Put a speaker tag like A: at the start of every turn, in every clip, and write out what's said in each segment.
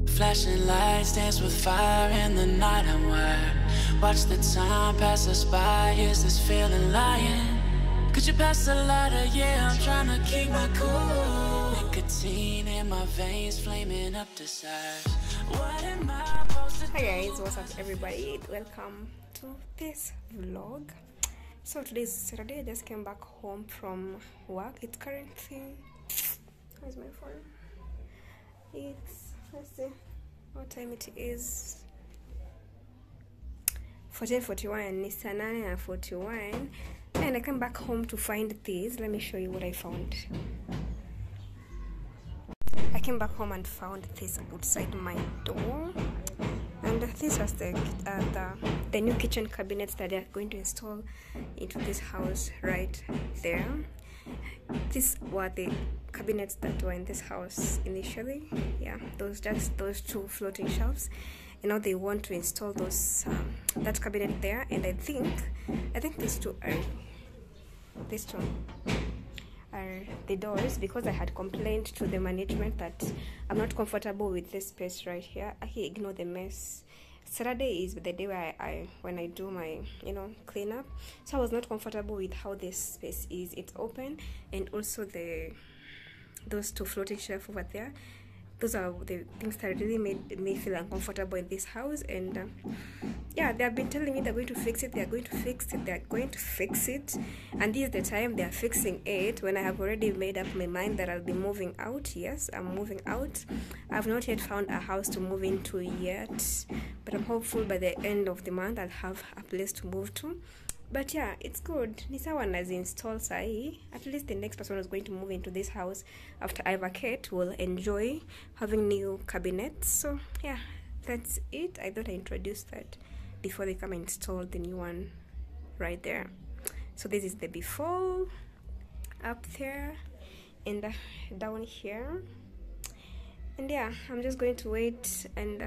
A: Flashing lights dance with fire in the night. I'm wired. Watch the time pass us by. Is this feeling lying? Could you pass the lighter? Yeah, I'm trying to keep my cool. Nicotine in my veins, flaming up desires. What am I supposed to do?
B: Hi guys, what's up everybody? Welcome to this vlog. So today's Saturday. I just came back home from work. It's currently, where's my phone? It's, let's see what time it is. 14:41. It's 9:41, and I came back home to find this. Let me show you what I found. I came back home and found this outside my door, and this was the new kitchen cabinets that they're going to install into this house right there. These were the cabinets that were in this house initially. Yeah, those two floating shelves, and now they want to install those that cabinet there. And I think these two are the doors, because I had complained to the management that I'm not comfortable with this space right here. I can ignore the mess. Saturday is the day where when I do my clean up, so I was not comfortable with how this space is. It's open, and also those two floating shelves over there. Those are the things that really made me feel uncomfortable in this house. And yeah, they have been telling me they're going to fix it, they're going to fix it, they're going to fix it, and this is the time they're fixing it when I have already made up my mind that I'll be moving out. Yes, I'm moving out. I've not yet found a house to move into yet, but I'm hopeful by the end of the month I'll have a place to move to. But yeah, it's good. Nisawan has installed Sai. At least the next person who's going to move into this house after I vacate will enjoy having new cabinets. So yeah, that's it. I thought I introduced that before they come and install the new one right there. So this is the before up there and down here. And yeah, I'm just going to wait and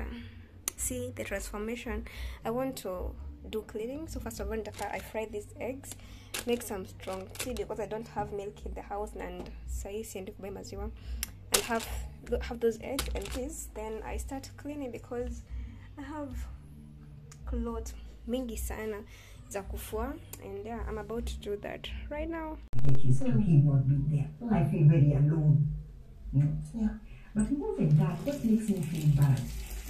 B: see the transformation. I want to do cleaning. So first of all, I fry these eggs, make some strong tea because I don't have milk in the house, and saisi and maziwa, and have those eggs and this. Then I start cleaning because I have clothes mingi sana za kufua, and yeah, I'm about to do that right now.
C: So he won't be there. I feel very alone. Yeah. But more than that makes me feel bad.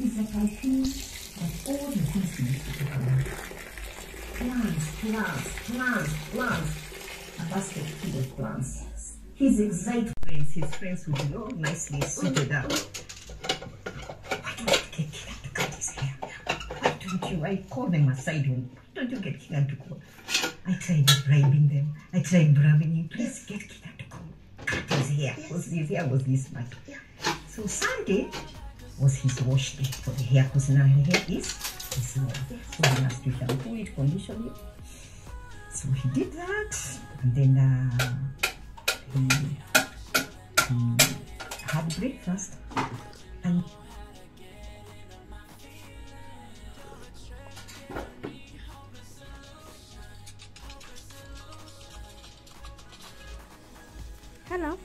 C: It's like I feel like all the things we used to talk about. Plants. A basket full of plants. His exact friends, his friends would be all nicely suited up. Why don't you get Kira to cut his hair? Why don't you? I call them aside. Why don't you get Kira to call? I tried bribing them. I tried bribing him. Please get Kira to come cut his hair. Because his hair was this much. So Sunday was his wash day for the hair, because now the hair is small. So he has to shampoo it, condition it. So he did that, and then he had breakfast, and
B: hello.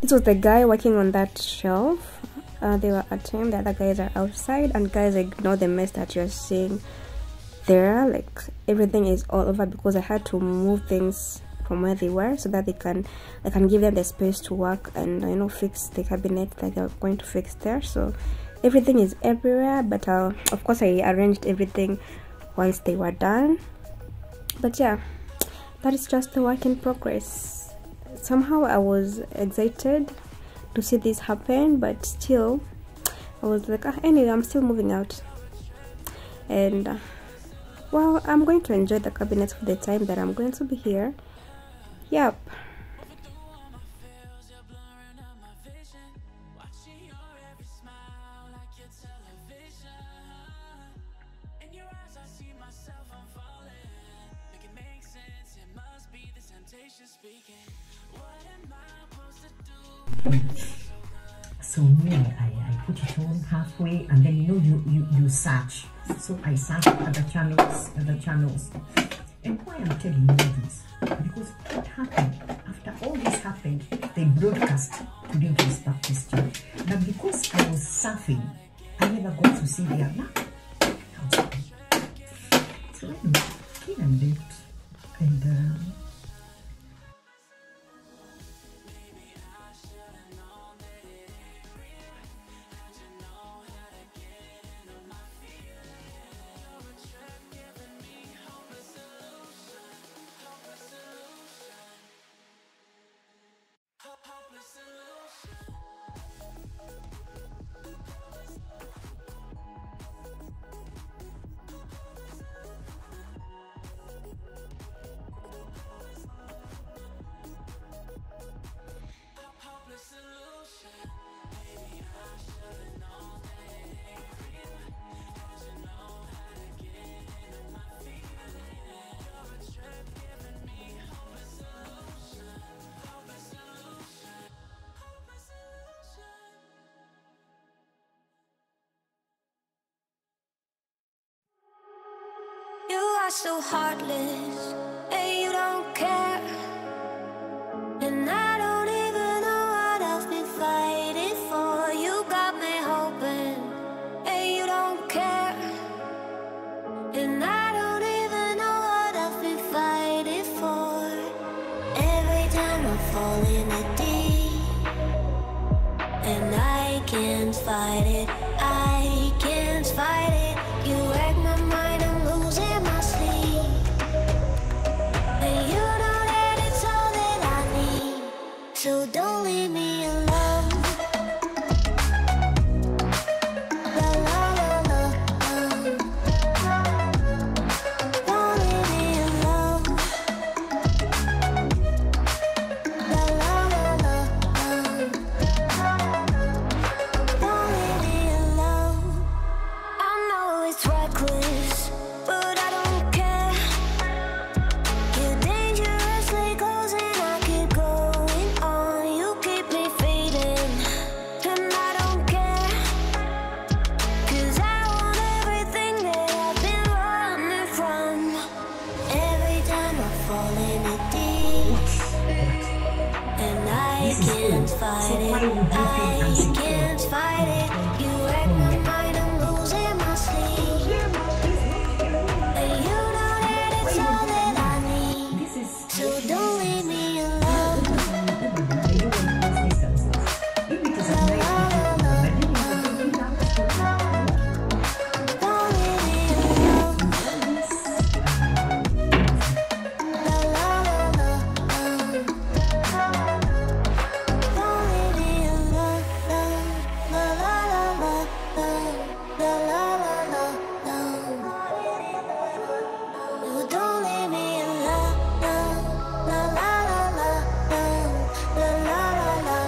B: This was the guy working on that shelf. They were at him. The other guys are outside, and guys, ignore the mess that you're seeing there. Like everything is all over because I had to move things from where they were so that I can give them the space to work and fix the cabinet that they're going to fix there. So everything is everywhere, but of course I arranged everything once they were done. But yeah, that is just the work in progress. Somehow I was excited to see this happen, but still I was like, anyway, I'm still moving out, and well, I'm going to enjoy the cabinets for the time that I'm going to be here. Yep.
C: so I put it on halfway, and then you search. So I searched other channels, and why I'm telling you this, because what happened after all this happened, the they broadcast to Lincoln's Baptist Church. But because I was surfing, I never got to see their map. So anyway, came and left. And
A: You are so heartless, and you don't care. And I don't even know what I've been fighting for. You got me hoping, and you don't care. And I don't even know what I've been fighting for. Every time I fall in a deep, and I can't fight it, I can't fight it. You wreck my mind, I'm losing my sleep. And you know that it's all that I need, so don't leave me alone. La la la la, don't leave me alone. La la la la, don't leave me alone. I know it's reckless, but I don't care. You're dangerously close and I keep going on. You keep me fading, and I don't care. 'Cause I want everything that I've been running from. Every time I fall in it deep, and I can't fight it, I can't fight it. You wreck my mind, I'm losing my sleep. And you know that it's all that I need,
C: this is
A: so don't leave me alone.
C: if it is a night,
A: Don't leave me alone. La la la la, don't leave me alone. La la la la, la la la la, no, don't leave me alone. La la la la, la la la la,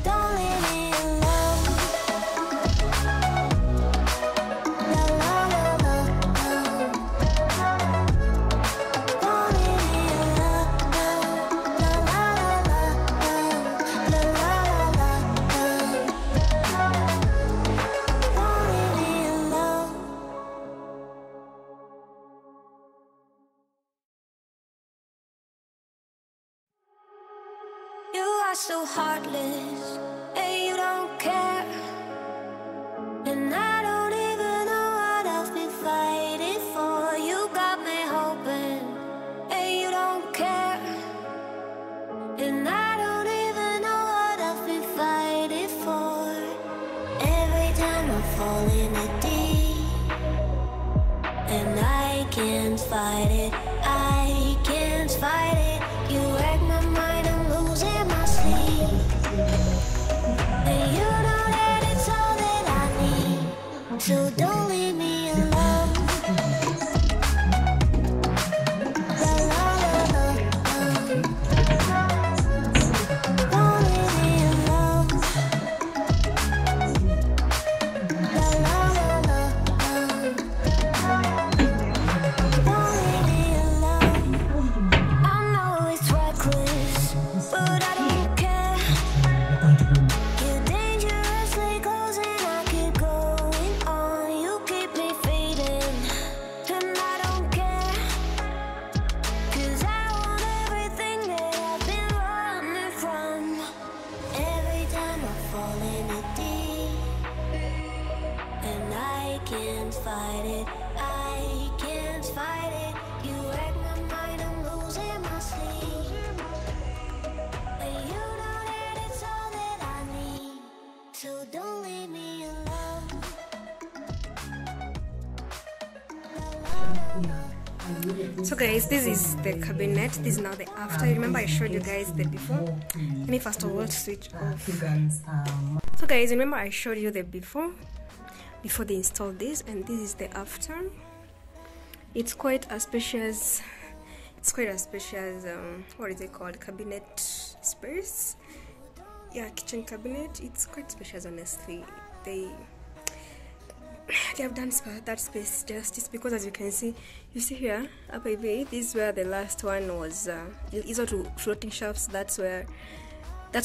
A: don't leave me alone. La la la la, don't leave me alone. La la la la, la la la la, don't leave me alone. You are so heartless, and you don't care. And I don't even know what I've been fighting for. You got me hoping, and you don't care. And I don't even know what I've been fighting for. Every time I fall in a deep, and I can't fight it, I can't fight it. You wreck my mind, I'm losing my sleep. And you know that it's all that I need, so don't leave me alone. La la la la, don't leave me alone. La la la la, don't leave me alone. I know it's reckless, but I don't care. You're dangerously close and I keep going on. You
B: So guys, this is the cabinet. This is now the after. Remember I showed you guys the before. Let me first of all switch off. So guys, remember I showed you the before they installed this, and this is the after. It's quite a spacious, what is it called, cabinet space. Yeah, kitchen cabinet. It's quite spacious, honestly. They have done that space justice, because as you can see, you see here up here, this is where the last one was. These are two floating shafts. That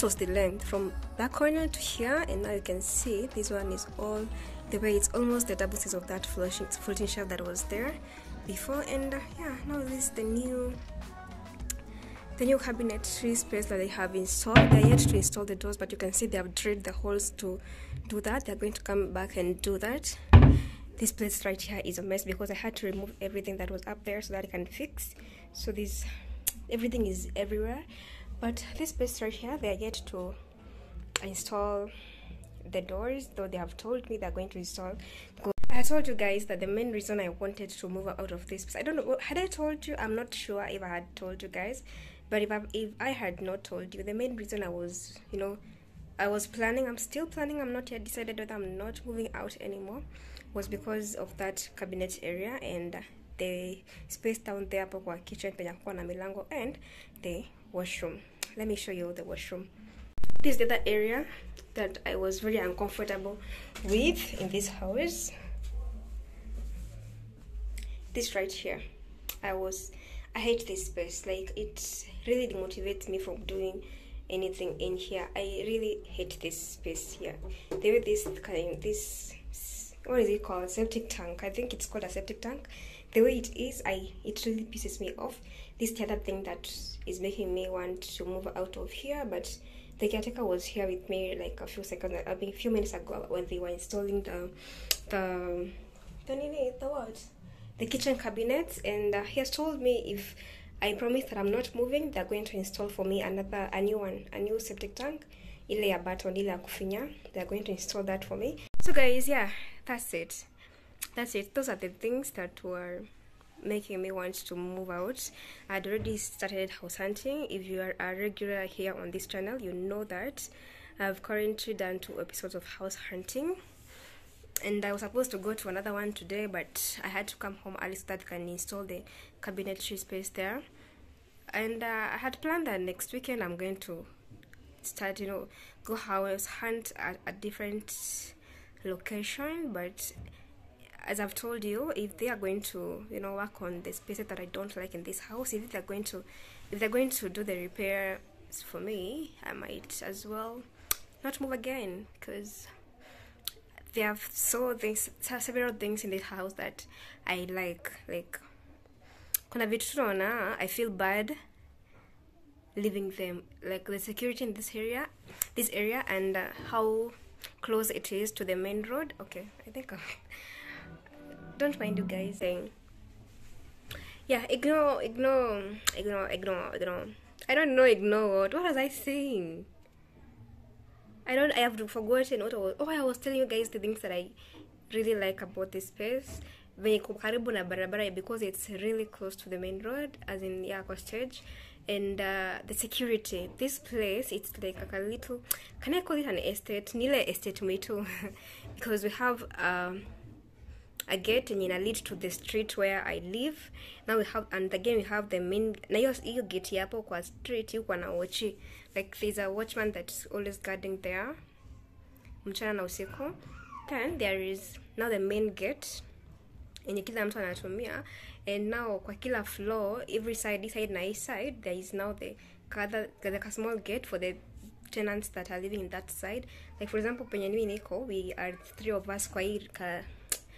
B: was the length from that corner to here, and now you can see this one is all the way. It's almost the double size of that floating shaft that was there before. And yeah, now this is the new cabinetry space that they have installed. They're yet to install the doors, but you can see they have drilled the holes to do that. They're going to come back and do that. This place right here is a mess because I had to remove everything that was up there so that I can fix. So everything is everywhere. But this place right here, they're yet to install the doors, though they have told me they're going to install. I told you guys that the main reason I wanted to move out of this place, I don't know, had I told you? I'm not sure if I had told you guys. But if I had not told you, the main reason I was, I was planning, I'm still planning, I'm not yet decided whether I'm not moving out anymore, was because of that cabinet area and the space down there kwa kitchen penye kwa na milango and the washroom. Let me show you the washroom. This is the other area that I was very uncomfortable with in this house. This right here, I hate this space. Like, it really demotivates me from doing anything in here. I really hate this space here. The way this what is it called, septic tank, I think it's called a septic tank, the way it is, it really pisses me off. This is the other thing that is making me want to move out of here. But the caretaker was here with me like a few minutes ago when they were installing the kitchen cabinets, and he has told me if I promise that I'm not moving, they're going to install for me a new septic tank. Ile ya button, ile ya kufinya. They're going to install that for me. So guys, yeah, that's it. Those are the things that were making me want to move out. I'd already started house hunting. If you are a regular here on this channel, you know that I've currently done 2 episodes of house hunting. And I was supposed to go to another one today, but I had to come home early so that I can install the cabinetry space there. And I had planned that next weekend I'm going to start, go house hunt at a different location. But as I've told you, if they are going to, work on the spaces that I don't like in this house, if they're going to do the repairs for me, I might as well not move again, because they have several things in this house that I like kuna vitu tunaona I feel bad leaving them, like the security in this area and how close it is to the main road. Okay, I think don't mind you guys saying, yeah, ignore. I don't know, ignore what was I saying? I have forgotten what I was telling you guys the things that I really like about this space. Venye karibu na barabara, because it's really close to the main road, as in Yako Stage. And the security, this place, it's like a little, can I call it an estate? Nile estate me too. Because we have a gate and lead to the street where I live. Now we have the main, na you gate yapo kwa street you na wachi. Like there's a watchman that's always guarding there mchana na usiku. Then there is now the main gate yenye kila mtu anatumia, and now kwa kila floor, every side, this side na east side, there is now the small gate for the tenants that are living in that side. Like for example, penye mimi niko, we are 3 of us kwa hii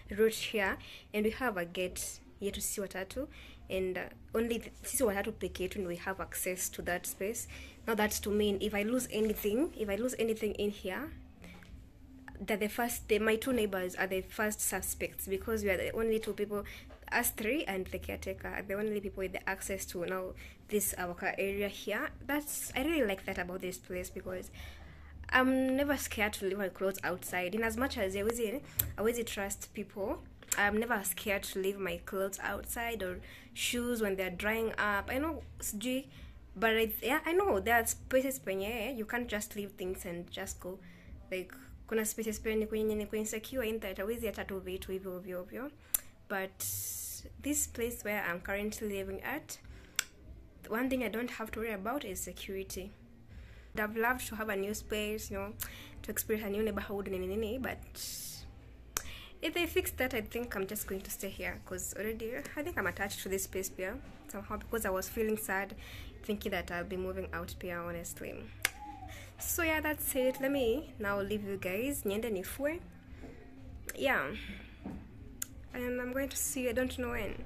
B: route here, and we have a gate yetu sisi watatu, and only sisi watatu peke yetu we have access to that space. Now that's to mean if I lose anything in here, that my 2 neighbors are the first suspects, because we are the only 2 people, us 3 and the caretaker are the only people with the access to now this our area here. I really like that about this place, because I'm never scared to leave my clothes outside. In as much as I always trust people I'm never scared to leave my clothes outside or shoes when they're drying up. I know, but I know there are spaces penye you can't just leave things and just go. Like kuna spaces penye kwenye insecure in that hawezi hata tu vitu hivyo ovyo. But this place where I'm currently living at, one thing I don't have to worry about is security. I've loved to have a new space, to experience a new neighborhood, but if they fix that, I think I'm just going to stay here, because already I think I'm attached to this space here somehow, because I was feeling sad thinking that I'll be moving out here, honestly. So yeah, that's it. Let me now leave you guys. Niende nifue. Yeah, and I'm going to see you, I don't know when.